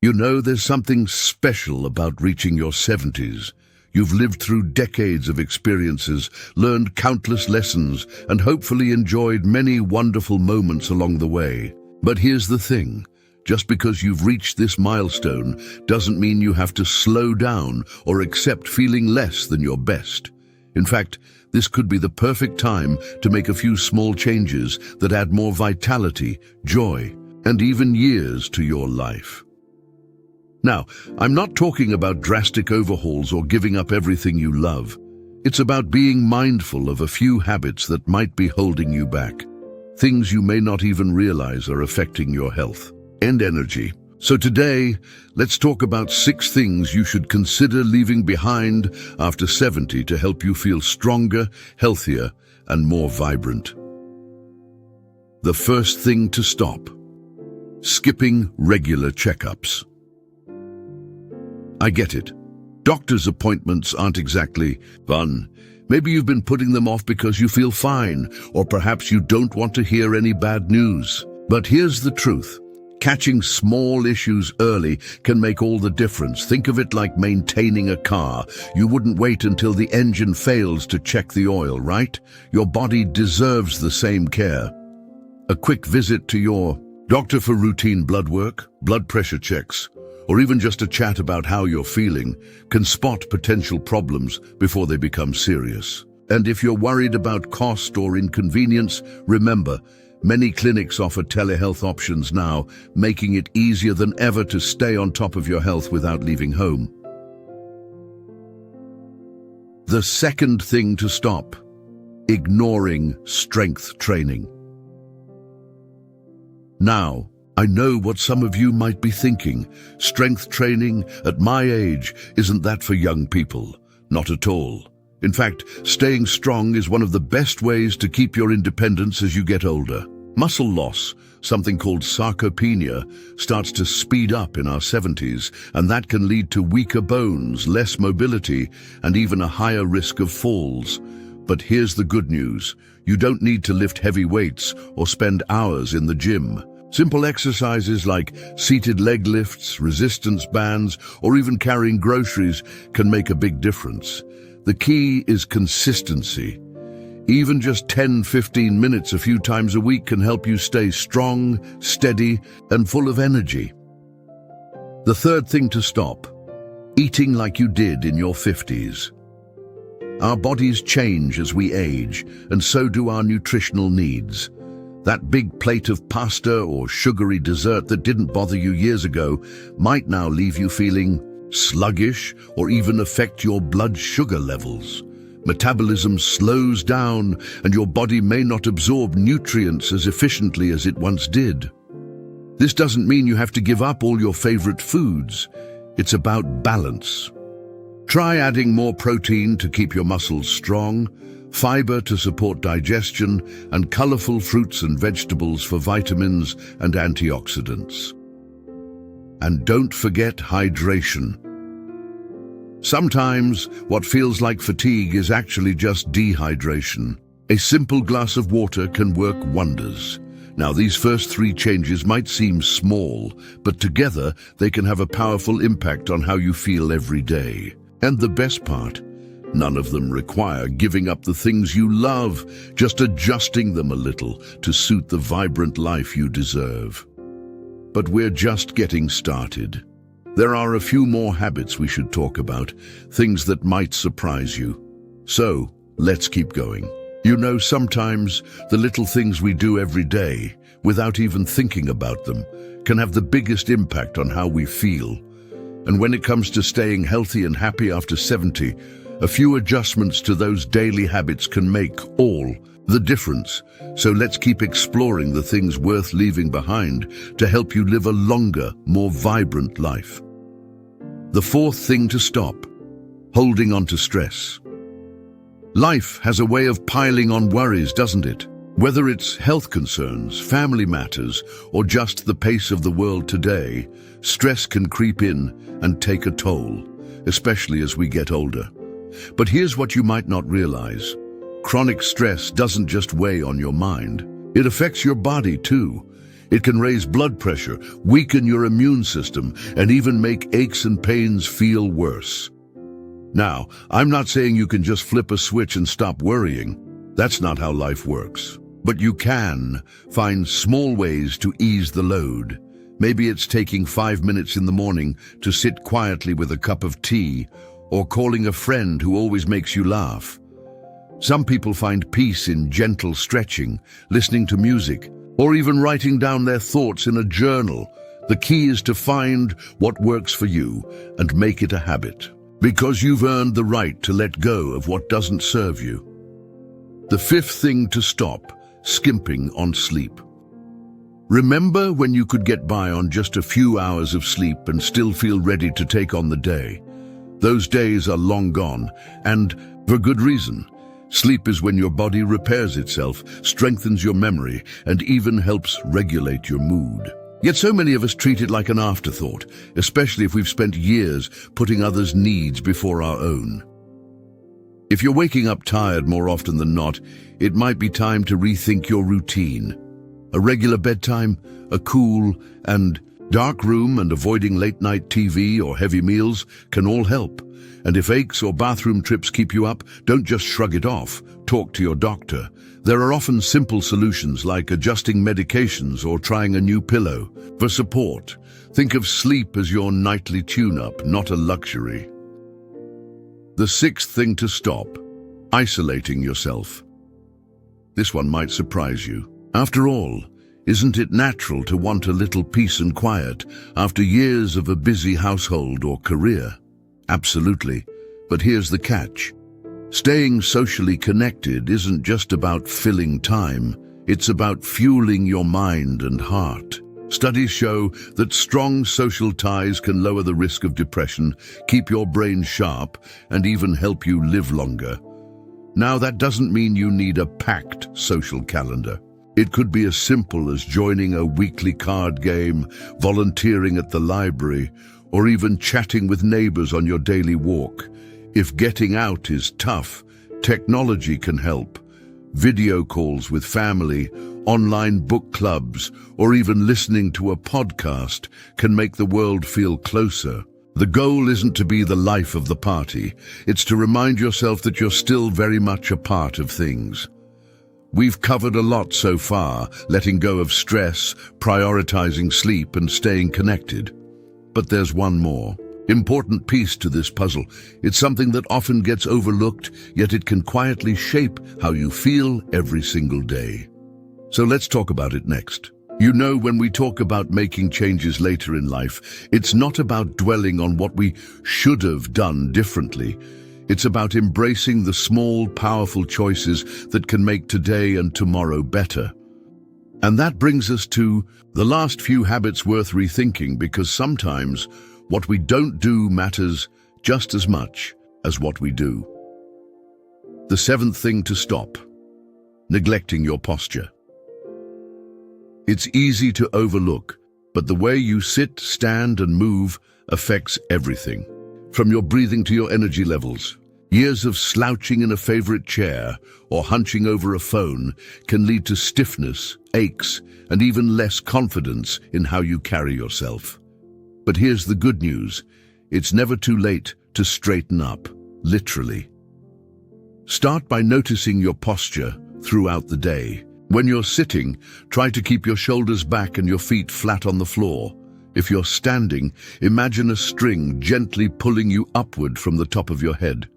You know, there's something special about reaching your 70s. You've lived through decades of experiences, learned countless lessons, and hopefully enjoyed many wonderful moments along the way. But here's the thing. Just because you've reached this milestone doesn't mean you have to slow down or accept feeling less than your best. In fact, this could be the perfect time to make a few small changes that add more vitality, joy, and even years to your life. Now, I'm not talking about drastic overhauls or giving up everything you love. It's about being mindful of a few habits that might be holding you back. Things you may not even realize are affecting your health and energy. So today, let's talk about 6 things you should consider leaving behind after 70 to help you feel stronger, healthier, and more vibrant. The first thing to stop: skipping regular checkups. I get it. Doctor's appointments aren't exactly fun. Maybe you've been putting them off because you feel fine, or perhaps you don't want to hear any bad news. But here's the truth. Catching small issues early can make all the difference. Think of it like maintaining a car. You wouldn't wait until the engine fails to check the oil, right? Your body deserves the same care. A quick visit to your doctor for routine blood work, blood pressure checks, or even just a chat about how you're feeling can spot potential problems before they become serious. And if you're worried about cost or inconvenience, remember, many clinics offer telehealth options now, making it easier than ever to stay on top of your health without leaving home. The second thing to stop: ignoring strength training. Now, I know what some of you might be thinking. Strength training at my age, isn't that for young people? Not at all. In fact, staying strong is one of the best ways to keep your independence as you get older. Muscle loss, something called sarcopenia, starts to speed up in our 70s, and that can lead to weaker bones, less mobility, and even a higher risk of falls. But here's the good news. You don't need to lift heavy weights or spend hours in the gym. Simple exercises like seated leg lifts, resistance bands, or even carrying groceries can make a big difference. The key is consistency. Even just 10-15 minutes a few times a week can help you stay strong, steady, and full of energy. The third thing to stop: eating like you did in your 50s. Our bodies change as we age, and so do our nutritional needs. That big plate of pasta or sugary dessert that didn't bother you years ago might now leave you feeling sluggish or even affect your blood sugar levels. Metabolism slows down, and your body may not absorb nutrients as efficiently as it once did. This doesn't mean you have to give up all your favorite foods. It's about balance. Try adding more protein to keep your muscles strong, fiber to support digestion, and colorful fruits and vegetables for vitamins and antioxidants. And don't forget hydration. Sometimes what feels like fatigue is actually just dehydration. A simple glass of water can work wonders. Now, these first 3 changes might seem small, but together they can have a powerful impact on how you feel every day. And the best part, none of them require giving up the things you love, just adjusting them a little to suit the vibrant life you deserve. But we're just getting started. There are a few more habits we should talk about, things that might surprise you. So, let's keep going. You know, sometimes the little things we do every day, without even thinking about them, can have the biggest impact on how we feel. And when it comes to staying healthy and happy after 70, a few adjustments to those daily habits can make all the difference. So let's keep exploring the things worth leaving behind to help you live a longer, more vibrant life. The fourth thing to stop: holding on to stress. Life has a way of piling on worries, doesn't it? Whether it's health concerns, family matters, or just the pace of the world today, stress can creep in and take a toll, especially as we get older. But here's what you might not realize. Chronic stress doesn't just weigh on your mind. It affects your body too. It can raise blood pressure, weaken your immune system, and even make aches and pains feel worse. Now, I'm not saying you can just flip a switch and stop worrying. That's not how life works. But you can find small ways to ease the load. Maybe it's taking 5 minutes in the morning to sit quietly with a cup of tea, or calling a friend who always makes you laugh. Some people find peace in gentle stretching, listening to music, or even writing down their thoughts in a journal. The key is to find what works for you and make it a habit, because you've earned the right to let go of what doesn't serve you. The fifth thing to stop: skimping on sleep. Remember when you could get by on just a few hours of sleep and still feel ready to take on the day? Those days are long gone, and for good reason. Sleep is when your body repairs itself, strengthens your memory, and even helps regulate your mood. Yet so many of us treat it like an afterthought, especially if we've spent years putting others' needs before our own. If you're waking up tired more often than not, it might be time to rethink your routine. A regular bedtime, a cool and dark room, and avoiding late-night TV or heavy meals can all help. And if aches or bathroom trips keep you up, don't just shrug it off. Talk to your doctor. There are often simple solutions like adjusting medications or trying a new pillow. For support, think of sleep as your nightly tune-up, not a luxury. The sixth thing to stop: isolating yourself. This one might surprise you. After all, isn't it natural to want a little peace and quiet after years of a busy household or career? Absolutely, but here's the catch. Staying socially connected isn't just about filling time, it's about fueling your mind and heart. Studies show that strong social ties can lower the risk of depression, keep your brain sharp, and even help you live longer. Now, that doesn't mean you need a packed social calendar. It could be as simple as joining a weekly card game, volunteering at the library, or even chatting with neighbors on your daily walk. If getting out is tough, technology can help. Video calls with family, online book clubs, or even listening to a podcast can make the world feel closer. The goal isn't to be the life of the party. It's to remind yourself that you're still very much a part of things. We've covered a lot so far: letting go of stress, prioritizing sleep, and staying connected. But there's one more important piece to this puzzle. It's something that often gets overlooked, yet it can quietly shape how you feel every single day. So let's talk about it next. You know, when we talk about making changes later in life, it's not about dwelling on what we should have done differently. It's about embracing the small, powerful choices that can make today and tomorrow better. And that brings us to the last few habits worth rethinking, because sometimes what we don't do matters just as much as what we do. The seventh thing to stop: neglecting your posture. It's easy to overlook, but the way you sit, stand, and move affects everything. From your breathing to your energy levels. Years of slouching in a favorite chair or hunching over a phone can lead to stiffness, aches, and even less confidence in how you carry yourself. But here's the good news: it's never too late to straighten up, literally. Start by noticing your posture throughout the day. When you're sitting, try to keep your shoulders back and your feet flat on the floor. If you're standing, imagine a string gently pulling you upward from the top of your head.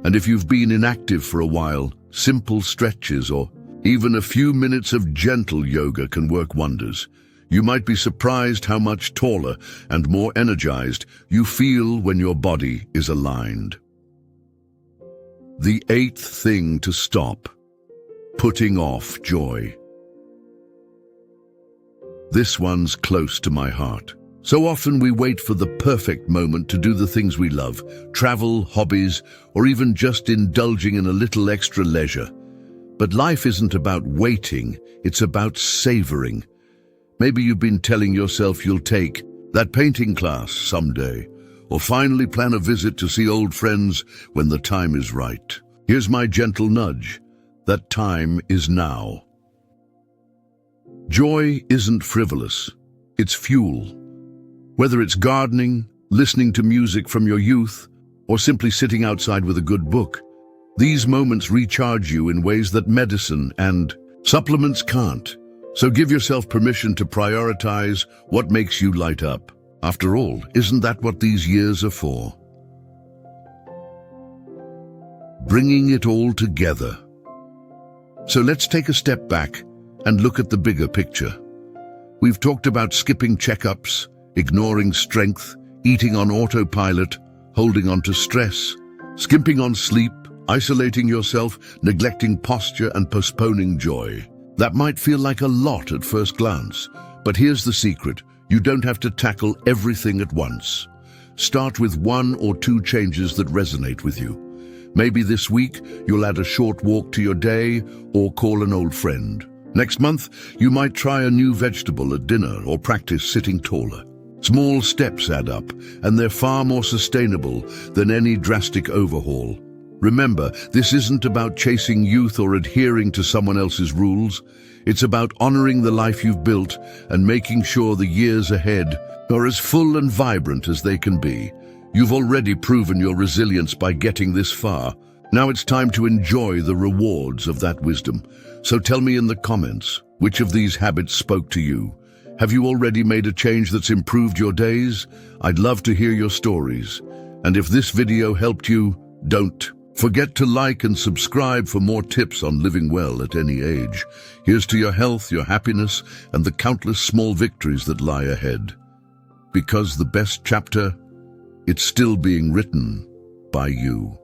And if you've been inactive for a while, simple stretches or even a few minutes of gentle yoga can work wonders. You might be surprised how much taller and more energized you feel when your body is aligned. The eighth thing to stop: putting off joy. This one's close to my heart. So often we wait for the perfect moment to do the things we love: travel, hobbies, or even just indulging in a little extra leisure. But life isn't about waiting, it's about savoring. Maybe you've been telling yourself you'll take that painting class someday, or finally plan a visit to see old friends when the time is right. Here's my gentle nudge: that time is now. Joy isn't frivolous. It's fuel. Whether it's gardening, listening to music from your youth, or simply sitting outside with a good book, these moments recharge you in ways that medicine and supplements can't. So give yourself permission to prioritize what makes you light up. After all, isn't that what these years are for? Bringing it all together. So let's take a step back and look at the bigger picture. We've talked about skipping checkups, ignoring strength, eating on autopilot, holding on to stress, skimping on sleep, isolating yourself, neglecting posture, and postponing joy. That might feel like a lot at first glance, but here's the secret. You don't have to tackle everything at once. Start with 1 or 2 changes that resonate with you. Maybe this week you'll add a short walk to your day or call an old friend. Next month, you might try a new vegetable at dinner or practice sitting taller. Small steps add up, and they're far more sustainable than any drastic overhaul. Remember, this isn't about chasing youth or adhering to someone else's rules. It's about honoring the life you've built and making sure the years ahead are as full and vibrant as they can be. You've already proven your resilience by getting this far. Now it's time to enjoy the rewards of that wisdom. So tell me in the comments, which of these habits spoke to you? Have you already made a change that's improved your days? I'd love to hear your stories. And if this video helped you, don't forget to like and subscribe for more tips on living well at any age. Here's to your health, your happiness, and the countless small victories that lie ahead. Because the best chapter, it's still being written by you.